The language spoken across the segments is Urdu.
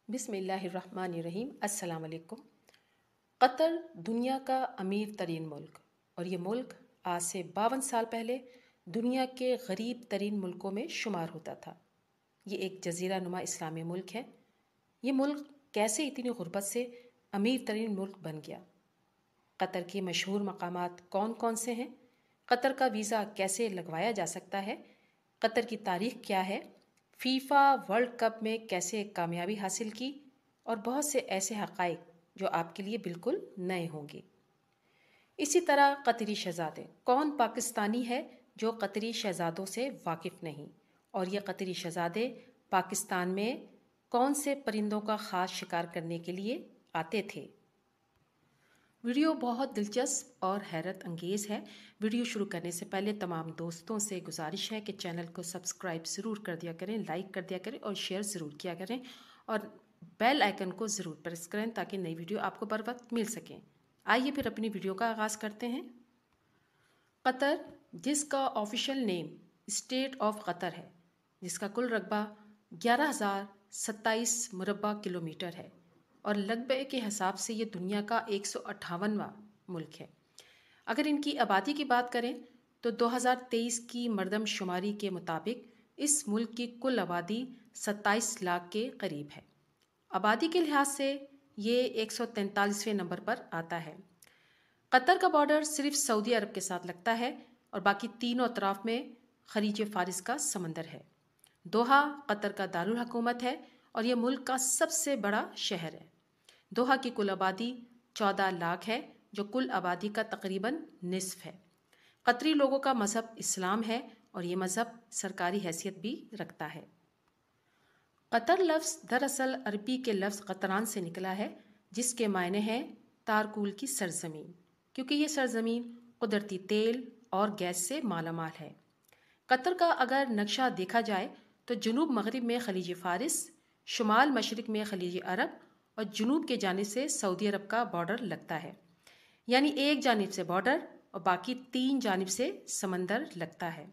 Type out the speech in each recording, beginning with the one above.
بسم اللہ الرحمن الرحیم۔ السلام علیکم۔ قطر دنیا کا امیر ترین ملک، اور یہ ملک آج سے 52 سال پہلے دنیا کے غریب ترین ملکوں میں شمار ہوتا تھا۔ یہ ایک جزیرہ نما اسلامی ملک ہے۔ یہ ملک کیسے اتنی غربت سے امیر ترین ملک بن گیا؟ قطر کے مشہور مقامات کون کون سے ہیں؟ قطر کا ویزا کیسے لگوایا جا سکتا ہے؟ قطر کی تاریخ کیا ہے؟ فیفا ورلڈ کپ میں کیسے کامیابی حاصل کی؟ اور بہت سے ایسے حقائق جو آپ کے لیے بالکل نئے ہوں گے۔ اسی طرح قطری شہزادے، کون پاکستانی ہے جو قطری شہزادوں سے واقف نہیں؟ اور یہ قطری شہزادے پاکستان میں کون سے پرندوں کا خاص شکار کرنے کے لیے آتے تھے؟ ویڈیو بہت دلچسپ اور حیرت انگیز ہے۔ ویڈیو شروع کرنے سے پہلے تمام دوستوں سے گزارش ہے کہ چینل کو سبسکرائب ضرور کر دیا کریں، لائک کر دیا کریں اور شیئر ضرور کیا کریں، اور بیل آئیکن کو ضرور پریس کریں تاکہ نئی ویڈیو آپ کو بر وقت مل سکیں۔ آئیے پھر اپنی ویڈیو کا آغاز کرتے ہیں۔ قطر، جس کا official name state of Qatar ہے، جس کا کل رقبہ 11,027 مربع کلومیٹر ہے اور رقبے کے حساب سے یہ دنیا کا 158واں ملک ہے۔ اگر ان کی آبادی کی بات کریں تو 2023 کی مردم شماری کے مطابق اس ملک کی کل آبادی 27 لاکھ کے قریب ہے۔ آبادی کے لحاظ سے یہ 143ویں نمبر پر آتا ہے۔ قطر کا بارڈر صرف سعودی عرب کے ساتھ لگتا ہے اور باقی تینوں اطراف میں خلیج فارس کا سمندر ہے۔ دوحہ قطر کا دارالحکومت ہے اور یہ ملک کا سب سے بڑا شہر ہے۔ دوحہ کی کل آبادی 14 لاکھ ہے، جو کل آبادی کا تقریباً نصف ہے۔ قطری لوگوں کا مذہب اسلام ہے اور یہ مذہب سرکاری حیثیت بھی رکھتا ہے۔ قطر لفظ دراصل عربی کے لفظ قطران سے نکلا ہے، جس کے معنی ہیں تارکول کی سرزمین، کیونکہ یہ سرزمین قدرتی تیل اور گیس سے مالا مال ہے۔ قطر کا اگر نقشہ دیکھا جائے تو جنوب مغرب میں خلیج فارس، شمال مشرق میں خلیج عرب اور جنوب کے جانب سے سعودی عرب کا بارڈر لگتا ہے، یعنی ایک جانب سے بارڈر اور باقی 3 جانب سے سمندر لگتا ہے۔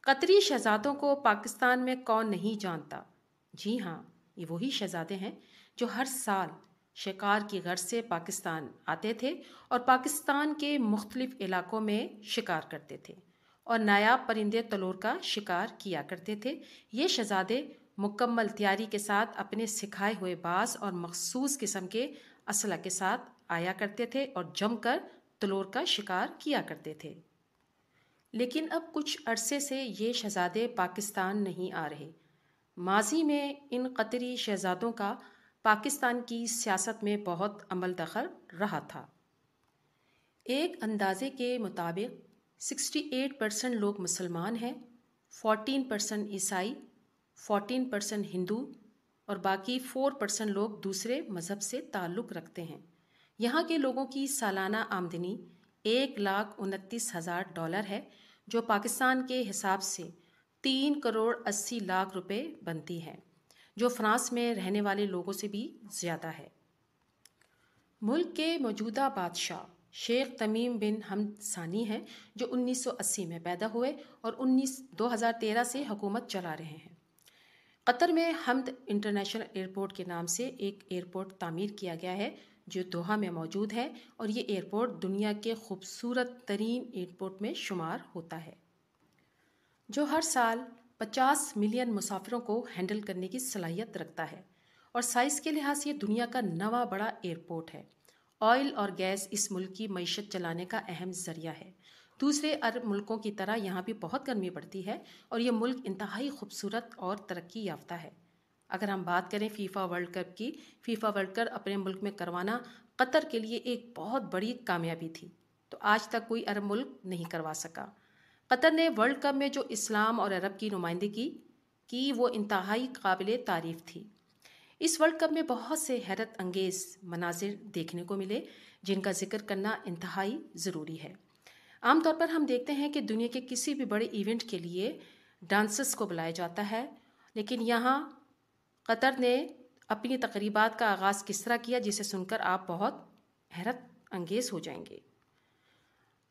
قطری شہزادوں کو پاکستان میں کون نہیں جانتا؟ جی ہاں، یہ وہی شہزادے ہیں جو ہر سال شکار کی غرض سے پاکستان آتے تھے اور پاکستان کے مختلف علاقوں میں شکار کرتے تھے اور نایاب پرندے تلور کا شکار کیا کرتے تھے۔ یہ شہزادے مکمل تیاری کے ساتھ اپنے سکھائے ہوئے باز اور مخصوص قسم کے اسلحے کے ساتھ آیا کرتے تھے اور جم کر تلور کا شکار کیا کرتے تھے۔ لیکن اب کچھ عرصے سے یہ شہزادے پاکستان نہیں آ رہے۔ ماضی میں ان قطری شہزادوں کا پاکستان کی سیاست میں بہت عمل دخل رہا تھا۔ ایک اندازے کے مطابق 68% لوگ مسلمان ہیں، 14% عیسائی، 14% ہندو اور باقی 4% لوگ دوسرے مذہب سے تعلق رکھتے ہیں۔ یہاں کے لوگوں کی سالانہ آمدنی $1,29,000 ہے، جو پاکستان کے حساب سے 3,80,00,000 روپے بنتی ہے، جو فرانس میں رہنے والے لوگوں سے بھی زیادہ ہے۔ ملک کے موجودہ بادشاہ شیخ تمیم بن حمد ثانی ہیں، جو 1980 میں پیدا ہوئے اور 2013 سے حکومت چلا رہے ہیں۔ قطر میں حمد انٹرنیشنل ایئرپورٹ کے نام سے ایک ایئرپورٹ تعمیر کیا گیا ہے جو دوحہ میں موجود ہے، اور یہ ایئرپورٹ دنیا کے خوبصورت ترین ایئرپورٹ میں شمار ہوتا ہے، جو ہر سال 50 ملین مسافروں کو ہینڈل کرنے کی صلاحیت رکھتا ہے، اور سائز کے لحاظ سے یہ دنیا کا 9واں بڑا ایئرپورٹ ہے۔ آئل اور گیس اس ملک کی معیشت چلانے کا اہم ذریعہ ہے۔ دوسرے عرب ملکوں کی طرح یہاں بھی بہت گرمی پڑتی ہے اور یہ ملک انتہائی خوبصورت اور ترقی یافتہ ہے۔ اگر ہم بات کریں فیفا ورلڈ کپ کی، فیفا ورلڈ کپ اپنے ملک میں کروانا قطر کے لیے ایک بہت بڑی کامیابی تھی، تو آج تک کوئی عرب ملک نہیں کروا سکا۔ قطر نے ورلڈ کپ میں جو اسلام اور عرب کی نمائندگی کی وہ انتہائی قابل تعریف تھی۔ اس ورلڈ کپ میں بہت سے حیرت انگیز مناظر دیکھنے کو ملے جن کا ذکر کرنا انتہائی ضروری ہے۔ عام طور پر ہم دیکھتے ہیں کہ دنیا کے کسی بھی بڑے ایونٹ کے لیے ڈانسرز کو بلایا جاتا ہے، لیکن یہاں قطر نے اپنی تقریبات کا آغاز کس طرح کیا جسے سن کر آپ بہت حیرت انگیز ہو جائیں گے۔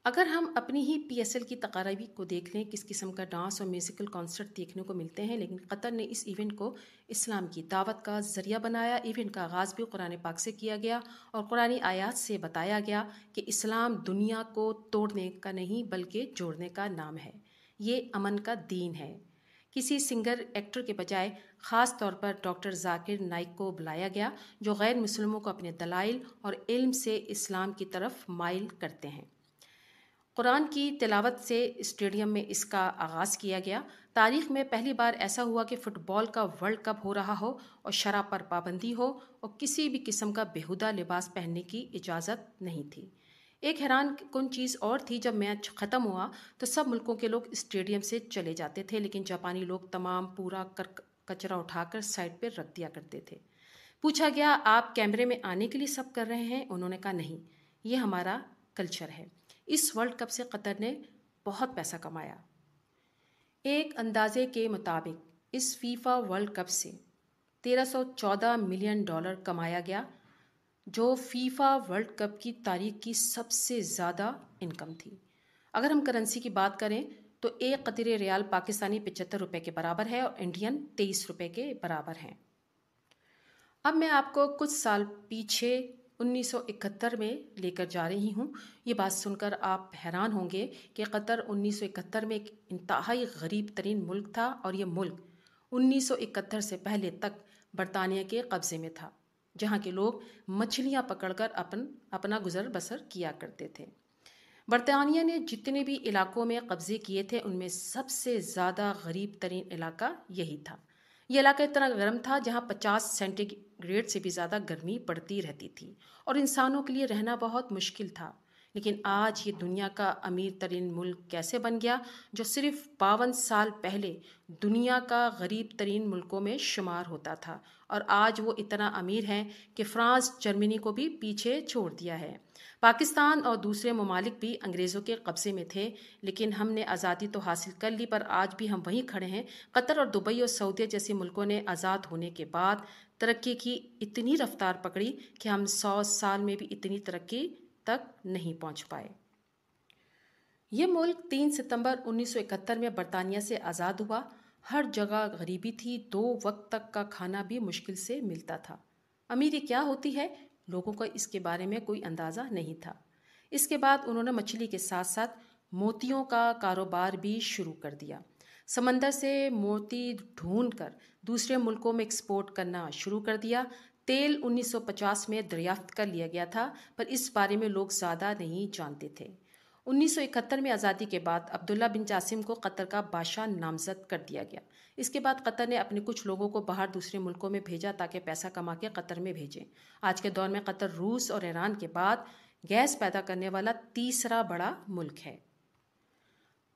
اگر ہم اپنی ہی PSL کی تقاریب کو دیکھ لیں، کس قسم کا ڈانس اور میوزیکل کانسرٹ دیکھنے کو ملتے ہیں، لیکن قطر نے اس ایونٹ کو اسلام کی دعوت کا ذریعہ بنایا۔ ایونٹ کا آغاز بھی قرآن پاک سے کیا گیا اور قرآنی آیات سے بتایا گیا کہ اسلام دنیا کو توڑنے کا نہیں بلکہ جوڑنے کا نام ہے، یہ امن کا دین ہے۔ کسی سنگر ایکٹر کے بجائے خاص طور پر ڈاکٹر ذاکر نائک کو بلایا گیا، جو غیر مسلموں کو اپنے دلائل اور علم سے اسلام کی طرف مائل کرتے ہیں۔ قرآن کی تلاوت سے اسٹیڈیم میں اس کا آغاز کیا گیا۔ تاریخ میں پہلی بار ایسا ہوا کہ فٹ بال کا ورلڈ کپ ہو رہا ہو اور شرح پر پابندی ہو اور کسی بھی قسم کا بیہودہ لباس پہننے کی اجازت نہیں تھی۔ ایک حیران کن چیز اور تھی، جب میچ ختم ہوا تو سب ملکوں کے لوگ اسٹیڈیم سے چلے جاتے تھے، لیکن جاپانی لوگ تمام پورا کچرا اٹھا کر سائڈ پہ رکھ دیا کرتے تھے۔ پوچھا گیا، آپ کیمرے میں آنے کے لیے سب کر رہے ہیں؟ انہوں نے کہا نہیں، یہ ہمارا کلچر ہے۔ اس ورلڈ کپ سے قطر نے بہت پیسہ کمایا۔ ایک اندازے کے مطابق اس فیفا ورلڈ کپ سے $1314 ملین کمایا گیا، جو فیفا ورلڈ کپ کی تاریخ کی سب سے زیادہ انکم تھی۔ اگر ہم کرنسی کی بات کریں تو ایک قطری ریال پاکستانی 75 روپے کے برابر ہے اور انڈین 23 روپے کے برابر ہیں۔ اب میں آپ کو کچھ سال پیچھے 1971 میں لے کر جا رہی ہوں۔ یہ بات سن کر آپ حیران ہوں گے کہ قطر 1971 میں ایک انتہائی غریب ترین ملک تھا، اور یہ ملک 1971 سے پہلے تک برطانیہ کے قبضے میں تھا، جہاں کے لوگ مچھلیاں پکڑ کر اپنا گزر بسر کیا کرتے تھے۔ برطانیہ نے جتنے بھی علاقوں میں قبضے کیے تھے، ان میں سب سے زیادہ غریب ترین علاقہ یہی تھا۔ یہ علاقہ اتنا گرم تھا جہاں 50 سینٹی گریڈ سے بھی زیادہ گرمی پڑتی رہتی تھی اور انسانوں کے لیے رہنا بہت مشکل تھا۔ لیکن آج یہ دنیا کا امیر ترین ملک کیسے بن گیا، جو صرف 52 سال پہلے دنیا کا غریب ترین ملکوں میں شمار ہوتا تھا، اور آج وہ اتنا امیر ہے کہ فرانس جرمنی کو بھی پیچھے چھوڑ دیا ہے۔ پاکستان اور دوسرے ممالک بھی انگریزوں کے قبضے میں تھے، لیکن ہم نے آزادی تو حاصل کر لی، پر آج بھی ہم وہیں کھڑے ہیں۔ قطر اور دبئی اور سعودیہ جیسے ملکوں نے آزاد ہونے کے بعد ترقی کی اتنی رفتار پکڑی کہ ہم 100 سال میں بھی اتنی ترقی تک نہیں پہنچ پائے۔ یہ ملک 3 ستمبر 1971 میں برطانیہ سے آزاد ہوا۔ ہر جگہ غریبی تھی، 2 وقت تک کا کھانا بھی مشکل سے ملتا تھا۔ امیری کیا ہوتی ہے، لوگوں کو اس کے بارے میں کوئی اندازہ نہیں تھا۔ اس کے بعد انہوں نے مچھلی کے ساتھ ساتھ موتیوں کا کاروبار بھی شروع کر دیا۔ سمندر سے موتی ڈھونڈ کر دوسرے ملکوں میں ایکسپورٹ کرنا شروع کر دیا۔ تیل 1950 میں دریافت کر لیا گیا تھا، پر اس بارے میں لوگ زیادہ نہیں جانتے تھے۔ 1971 میں آزادی کے بعد عبداللہ بن جاسم کو قطر کا بادشاہ نامزد کر دیا گیا۔ اس کے بعد قطر نے اپنے کچھ لوگوں کو باہر دوسرے ملکوں میں بھیجا تاکہ پیسہ کما کے قطر میں بھیجیں۔ آج کے دور میں قطر روس اور ایران کے بعد گیس پیدا کرنے والا تیسرا بڑا ملک ہے۔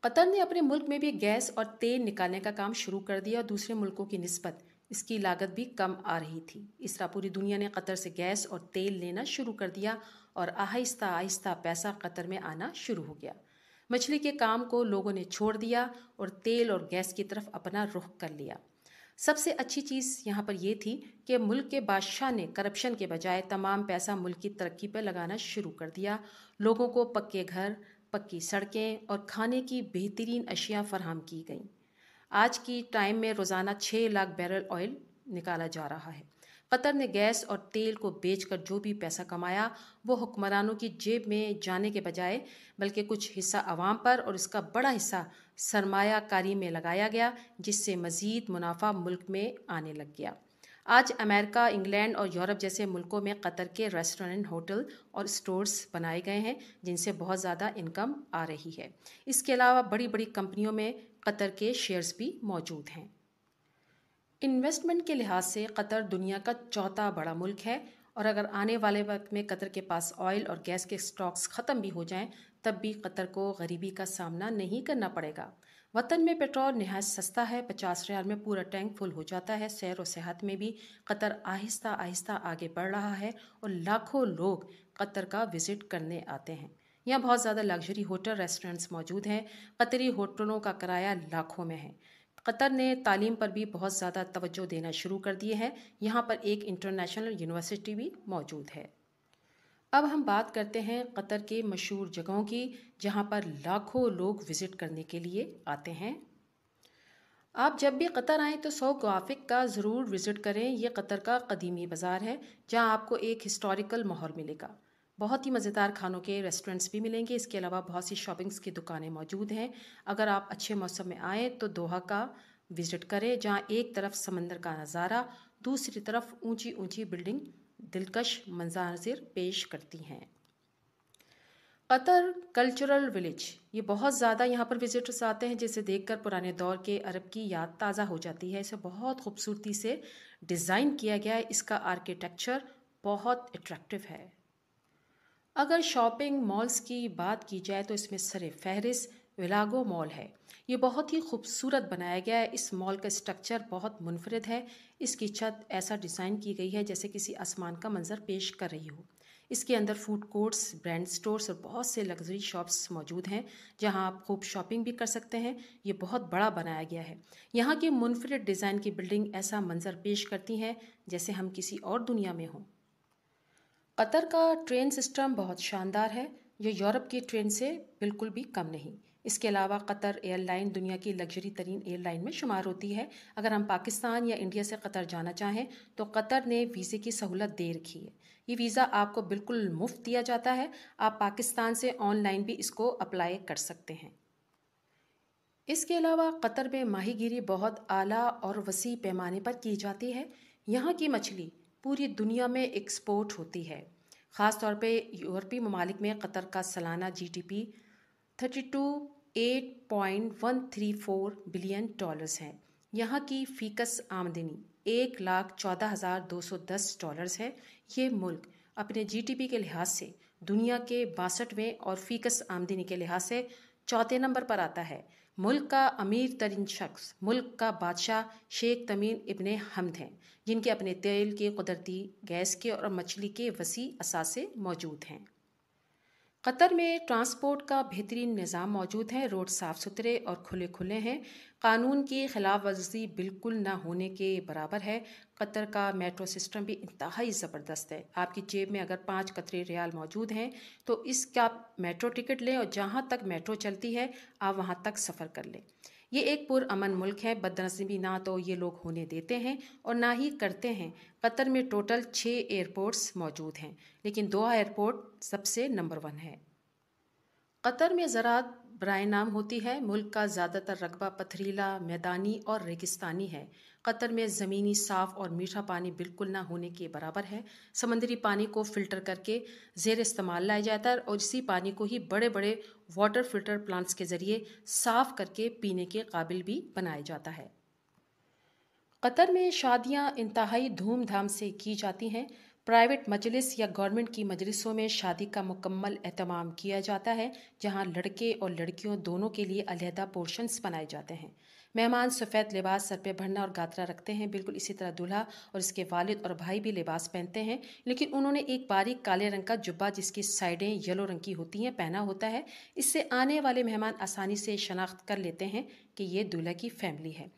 قطر نے اپنے ملک میں بھی گیس اور تیل نکالنے کا کام شروع کر دیا، اور دوسرے ملکوں کی نسبت اس کی لاگت بھی کم آ رہی تھی۔ اس طرح پوری دنیا نے قطر سے گیس اور تیل لینا شروع کر دیا، اور آہستہ آہستہ پیسہ قطر میں آنا شروع ہو گیا۔ مچھلی کے کام کو لوگوں نے چھوڑ دیا اور تیل اور گیس کی طرف اپنا رخ کر لیا۔ سب سے اچھی چیز یہاں پر یہ تھی کہ ملک کے بادشاہ نے کرپشن کے بجائے تمام پیسہ ملک کی ترقی پہ لگانا شروع کر دیا۔ لوگوں کو پکے گھر، پکی سڑکیں اور کھانے کی بہترین اشیاء فراہم کی گئیں۔ آج کی ٹائم میں روزانہ 6 لاکھ بیرل آئل نکالا جا رہا ہے۔ قطر نے گیس اور تیل کو بیچ کر جو بھی پیسہ کمایا، وہ حکمرانوں کی جیب میں جانے کے بجائے بلکہ کچھ حصہ عوام پر اور اس کا بڑا حصہ سرمایہ کاری میں لگایا گیا، جس سے مزید منافع ملک میں آنے لگ گیا۔ آج امریکہ، انگلینڈ اور یورپ جیسے ملکوں میں قطر کے ریسٹورنٹ، ہوٹل اور اسٹورز بنائے گئے ہیں، جن سے بہت زیادہ انکم آ رہی ہے۔ اس کے علاوہ بڑی بڑی کمپنیوں میں قطر کے شیئرز بھی موجود ہیں۔ انویسٹمنٹ کے لحاظ سے قطر دنیا کا 4تھا بڑا ملک ہے، اور اگر آنے والے وقت میں قطر کے پاس آئل اور گیس کے سٹاکس ختم بھی ہو جائیں، تب بھی قطر کو غریبی کا سامنا نہیں کرنا پڑے گا۔ وطن میں پیٹرول نہایت سستا ہے، 50 ریال میں پورا ٹینک فل ہو جاتا ہے۔ سیر و سیاحت میں بھی قطر آہستہ آہستہ آگے بڑھ رہا ہے، اور لاکھوں لوگ قطر کا وزٹ کرنے آتے ہیں۔ یہاں بہت زیادہ لگژری ہوٹل، ریسٹورنٹس موجود ہیں۔ قطری ہوٹلوں کا کرایہ لاکھوں میں ہے۔ قطر نے تعلیم پر بھی بہت زیادہ توجہ دینا شروع کر دیے ہیں۔ یہاں پر ایک انٹرنیشنل یونیورسٹی بھی موجود ہے۔ اب ہم بات کرتے ہیں قطر کے مشہور جگہوں کی جہاں پر لاکھوں لوگ وزٹ کرنے کے لیے آتے ہیں۔ آپ جب بھی قطر آئیں تو سوق وافق کا ضرور وزٹ کریں۔ یہ قطر کا قدیمی بازار ہے جہاں آپ کو ایک ہسٹوریکل ماحول ملے گا۔ بہت ہی مزیدار کھانوں کے ریسٹورنٹس بھی ملیں گے۔ اس کے علاوہ بہت سی شاپنگس کی دکانیں موجود ہیں۔ اگر آپ اچھے موسم میں آئیں تو دوحہ کا وزٹ کریں جہاں ایک طرف سمندر کا نظارہ، دوسری طرف اونچی اونچی بلڈنگ دلکش مناظر پیش کرتی ہیں۔ قطر کلچرل ولیج، یہ بہت زیادہ یہاں پر وزٹرز آتے ہیں جسے دیکھ کر پرانے دور کے عرب کی یاد تازہ ہو جاتی ہے۔ اسے بہت خوبصورتی سے ڈیزائن کیا گیا ہے۔ اس کا آرکیٹیکچر بہت اٹریکٹیو ہے۔ اگر شاپنگ مالز کی بات کی جائے تو اس میں سر فہرست ولاگو مال ہے۔ یہ بہت ہی خوبصورت بنایا گیا ہے۔ اس مال کا اسٹرکچر بہت منفرد ہے۔ اس کی چھت ایسا ڈیزائن کی گئی ہے جیسے کسی آسمان کا منظر پیش کر رہی ہو۔ اس کے اندر فوڈ کورٹس، برانڈ سٹورز اور بہت سے لگژری شاپس موجود ہیں جہاں آپ خوب شاپنگ بھی کر سکتے ہیں۔ یہ بہت بڑا بنایا گیا ہے۔ یہاں کی منفرد ڈیزائن کی بلڈنگ ایسا منظر پیش کرتی ہیں جیسے ہم کسی اور دنیا میں ہوں۔ قطر کا ٹرین سسٹم بہت شاندار ہے، جو یورپ کی ٹرین سے بالکل بھی کم نہیں۔ اس کے علاوہ قطر ایئر لائن دنیا کی لگژری ترین ایئر لائن میں شمار ہوتی ہے۔ اگر ہم پاکستان یا انڈیا سے قطر جانا چاہیں تو قطر نے ویزے کی سہولت دے رکھی ہے۔ یہ ویزا آپ کو بالکل مفت دیا جاتا ہے۔ آپ پاکستان سے آن لائن بھی اس کو اپلائی کر سکتے ہیں۔ اس کے علاوہ قطر میں ماہی گیری بہت اعلیٰ اور وسیع پیمانے پر کی جاتی ہے۔ یہاں کی مچھلی پوری دنیا میں ایکسپورٹ ہوتی ہے۔ خاص طور پہ یورپی ممالک میں قطر کا سالانہ G D P 8.134 billion dollars ہے۔ یہاں کی فیکس آمدنی 1,14,210 ڈالرز ہے۔ یہ ملک اپنے جی ڈی پی کے لحاظ سے دنیا کے 62ویں اور فیکس آمدنی کے لحاظ سے چوتھے نمبر پر آتا ہے۔ ملک کا امیر ترین شخص ملک کا بادشاہ شیخ تمیم ابن حمد ہیں، جن کے اپنے تیل کے، قدرتی گیس کے اور مچھلی کے وسیع اثاثے موجود ہیں۔ قطر میں ٹرانسپورٹ کا بہترین نظام موجود ہے۔ روڈ صاف ستھرے اور کھلے ہیں۔ قانون کی خلاف ورزی بالکل نہ ہونے کے برابر ہے۔ قطر کا میٹرو سسٹم بھی انتہائی زبردست ہے۔ آپ کی جیب میں اگر 5 قطری ریال موجود ہیں تو اس کا میٹرو ٹکٹ لیں اور جہاں تک میٹرو چلتی ہے آپ وہاں تک سفر کر لیں۔ یہ ایک پرامن ملک ہے۔ بدنظمی نہ تو یہ لوگ ہونے دیتے ہیں اور نہ ہی کرتے ہیں۔ قطر میں ٹوٹل 6 ایئرپورٹس موجود ہیں، لیکن دوحہ ایئرپورٹ سب سے نمبر 1 ہے۔ قطر میں زراعت برائے نام ہوتی ہے۔ ملک کا زیادہ تر رقبہ پتھریلا، میدانی اور ریگستانی ہے۔ قطر میں زمینی صاف اور میٹھا پانی بالکل نہ ہونے کے برابر ہے۔ سمندری پانی کو فلٹر کر کے زیر استعمال لایا جاتا ہے اور اسی پانی کو ہی بڑے بڑے واٹر فلٹر پلانٹس کے ذریعے صاف کر کے پینے کے قابل بھی بنایا جاتا ہے۔ قطر میں شادیاں انتہائی دھوم دھام سے کی جاتی ہیں۔ پرائیویٹ مجلس یا گورنمنٹ کی مجلسوں میں شادی کا مکمل اہتمام کیا جاتا ہے، جہاں لڑکے اور لڑکیوں دونوں کے لیے علیحدہ پورشنز بنائے جاتے ہیں۔ مہمان سفید لباس سر پہ بھرنا اور گاترا رکھتے ہیں۔ بالکل اسی طرح دولہا اور اس کے والد اور بھائی بھی لباس پہنتے ہیں، لیکن انہوں نے ایک باریک کالے رنگ کا جبہ جس کی سائیڈیں یلو رنگ کی ہوتی ہیں پہنا ہوتا ہے۔ اس سے آنے والے مہمان آسانی سے شناخت کر لیتے ہیں کہ یہ دولہا کی فیملی ہے۔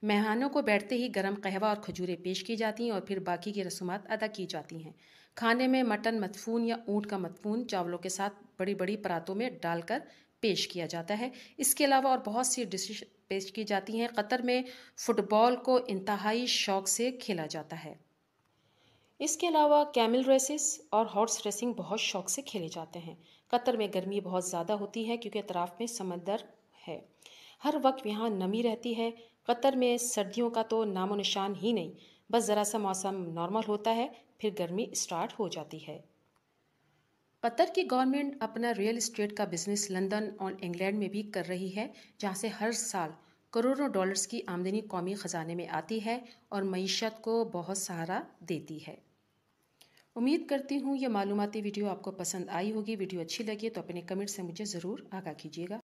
مہمانوں کو بیٹھتے ہی گرم قہوہ اور کھجوریں پیش کی جاتی ہیں اور پھر باقی کی رسومات ادا کی جاتی ہیں۔ کھانے میں مٹن مدفون یا اونٹ کا مدفون چاولوں کے ساتھ بڑی بڑی پراتوں میں ڈال کر پیش کیا جاتا ہے۔ اس کے علاوہ اور بہت سی ڈشز پیش کی جاتی ہیں۔ قطر میں فٹ بال کو انتہائی شوق سے کھیلا جاتا ہے۔ اس کے علاوہ کیمل ریسز اور ہارس ریسنگ بہت شوق سے کھیلے جاتے ہیں۔ قطر میں گرمی بہت زیادہ ہوتی ہے کیونکہ اطراف میں سمندر ہے۔ ہر وقت یہاں نمی رہتی ہے۔ قطر میں سردیوں کا تو نام و نشان ہی نہیں، بس ذرا سا موسم نارمل ہوتا ہے پھر گرمی اسٹارٹ ہو جاتی ہے۔ قطر کی گورنمنٹ اپنا ریئل اسٹیٹ کا بزنس لندن اور انگلینڈ میں بھی کر رہی ہے، جہاں سے ہر سال کروڑوں ڈالرز کی آمدنی قومی خزانے میں آتی ہے اور معیشت کو بہت سہارا دیتی ہے۔ امید کرتی ہوں یہ معلوماتی ویڈیو آپ کو پسند آئی ہوگی۔ ویڈیو اچھی لگی تو اپنے کمنٹ سے مجھے ضرور آگاہ کیجیے گا۔